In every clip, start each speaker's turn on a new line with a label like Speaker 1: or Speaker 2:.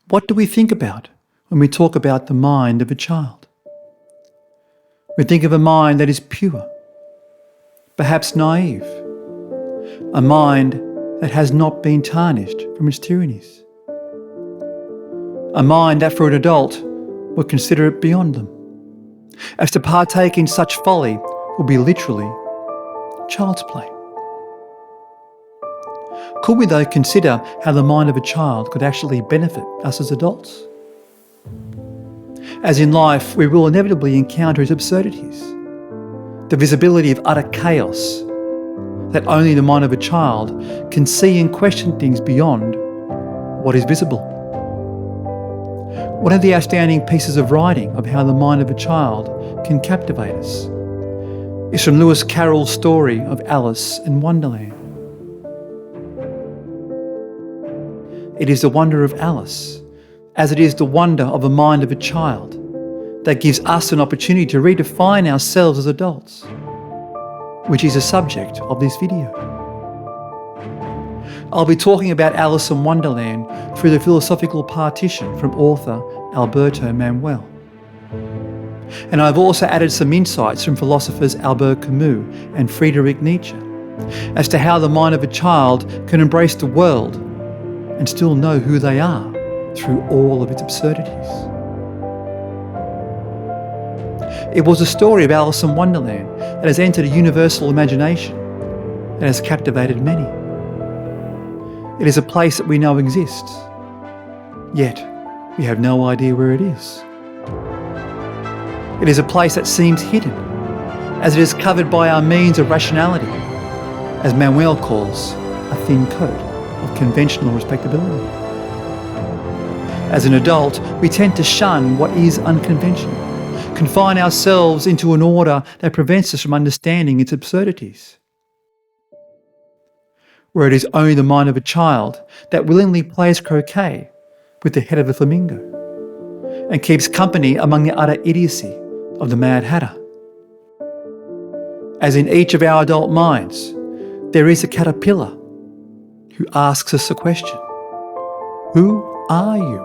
Speaker 1: What do we think about when we talk about the mind of a child? We think of a mind that is pure, perhaps naive, a mind that has not been tarnished from its tyrannies, a mind that for an adult would consider it beyond them, as to partake in such folly would be literally child's play. Could we though consider how the mind of a child could actually benefit us as adults? As in life, we will inevitably encounter its absurdities, the visibility of utter chaos, that only the mind of a child can see and question things beyond what is visible. One of the astounding pieces of writing of how the mind of a child can captivate us is from Lewis Carrol's story of Alice in Wonderland. It is the wonder of Alice, as it is the wonder of the mind of a child, that gives us an opportunity to redefine ourselves as adults, which is the subject of this video. I'll be talking about Alice in Wonderland through the philosophical partition from author Alberto Manguel. And I've also added some insights from philosophers Alberto Camus and Nietzsche as to how the mind of a child can embrace the world and still know who they are through all of its absurdities. It was a story of Alice in Wonderland that has entered a universal imagination that has captivated many. It is a place that we know exists, yet we have no idea where it is. It is a place that seems hidden, as it is covered by our means of rationality, as Manguel calls a thin coat of conventional respectability. As an adult, we tend to shun what is unconventional, confine ourselves into an order that prevents us from understanding its absurdities. Where it is only the mind of a child that willingly plays croquet with the head of a flamingo and keeps company among the utter idiocy of the Mad Hatter. As in each of our adult minds, there is a caterpillar who asks us a question: who are you?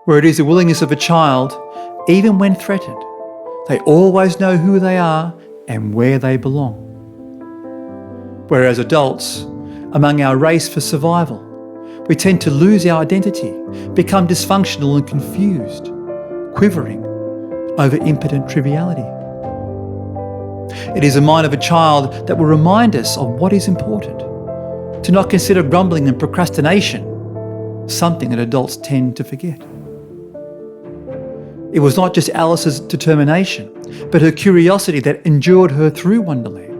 Speaker 1: Where it is the willingness of a child, even when threatened, they always know who they are and where they belong. Whereas adults, among our race for survival, we tend to lose our identity, become dysfunctional and confused, quivering over impotent triviality. It is the mind of a child that will remind us of what is important, to not consider grumbling and procrastination something that adults tend to forget. It was not just Alice's determination, but her curiosity that endured her through Wonderland.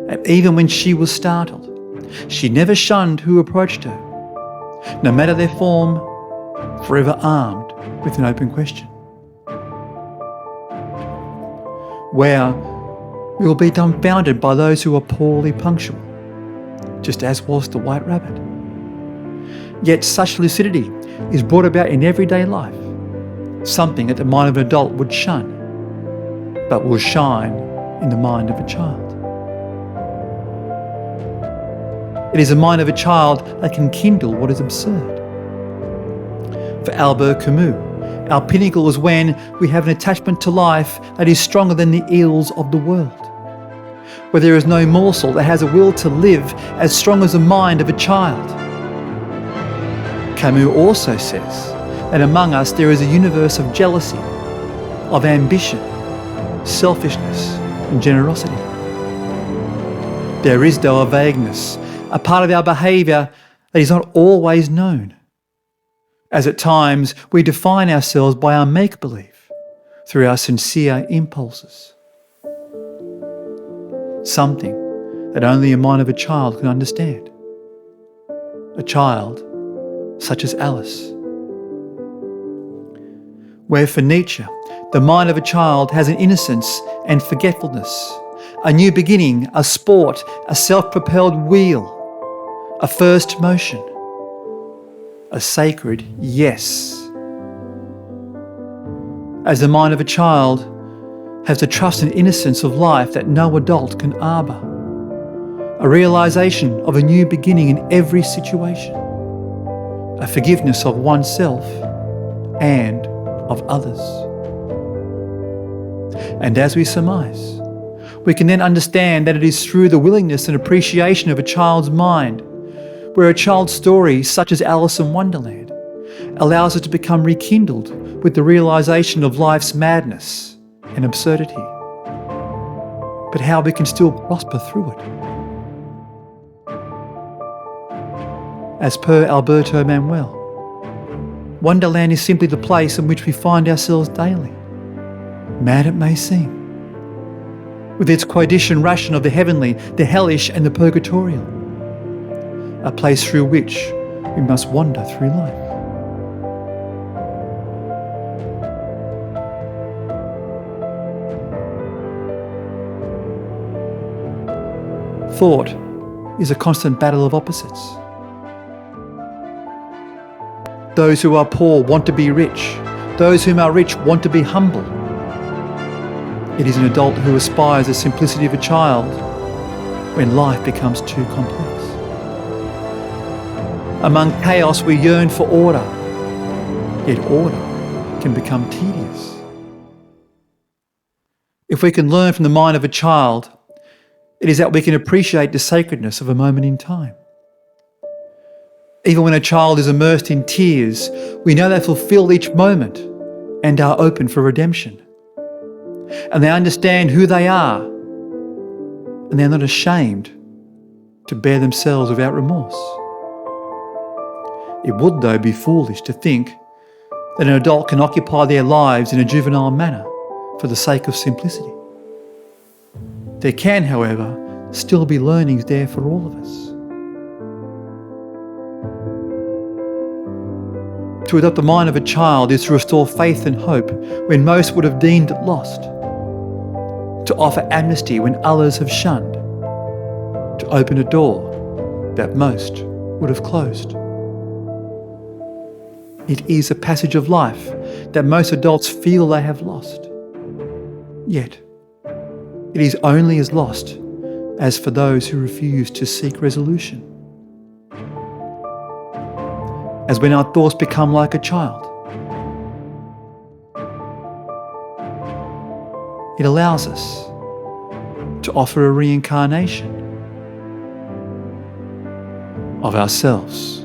Speaker 1: And even when she was startled, she never shunned who approached her, no matter their form, forever armed with an open question. Where we will be dumbfounded by those who are poorly punctual, just as was the White Rabbit. Yet such lucidity is brought about in everyday life, something that the mind of an adult would shun, but will shine in the mind of a child. It is the mind of a child that can kindle what is absurd. For Alberto Camus, our pinnacle is when we have an attachment to life that is stronger than the ills of the world, where there is no morsel that has a will to live as strong as the mind of a child. Camus also says that among us there is a universe of jealousy, of ambition, selfishness and generosity. There is, though, a vagueness, a part of our behaviour that is not always known, as at times we define ourselves by our make-believe through our sincere impulses. Something that only the mind of a child can understand. A child such as Alice. Where for Nietzsche, the mind of a child has an innocence and forgetfulness, a new beginning, a sport, a self-propelled wheel, a first motion, a sacred yes. As the mind of a child has the trust and innocence of life that no adult can harbour, a realisation of a new beginning in every situation, a forgiveness of oneself and of others. And as we surmise, we can then understand that it is through the willingness and appreciation of a child's mind, where a child's story, such as Alice in Wonderland, allows us to become rekindled with the realisation of life's madness and absurdity, but how we can still prosper through it. As per Alberto Manguel, Wonderland is simply the place in which we find ourselves daily, mad it may seem, with its quotidian ration of the heavenly, the hellish and the purgatorial, a place through which we must wander through life. Thought is a constant battle of opposites. Those who are poor want to be rich. Those whom are rich want to be humble. It is an adult who aspires the simplicity of a child when life becomes too complex. Among chaos we yearn for order, yet order can become tedious. If we can learn from the mind of a child, it is that we can appreciate the sacredness of a moment in time. Even when a child is immersed in tears, we know they fulfill each moment and are open for redemption. And they understand who they are, and they're not ashamed to bear themselves without remorse. It would, though, be foolish to think that an adult can occupy their lives in a juvenile manner for the sake of simplicity. There can, however, still be learnings there for all of us. To adopt the mind of a child is to restore faith and hope when most would have deemed it lost, to offer amnesty when others have shunned, to open a door that most would have closed. It is a passage of life that most adults feel they have lost. Yet, it is only as lost as for those who refuse to seek resolution. As when our thoughts become like a child, it allows us to offer a reincarnation of ourselves.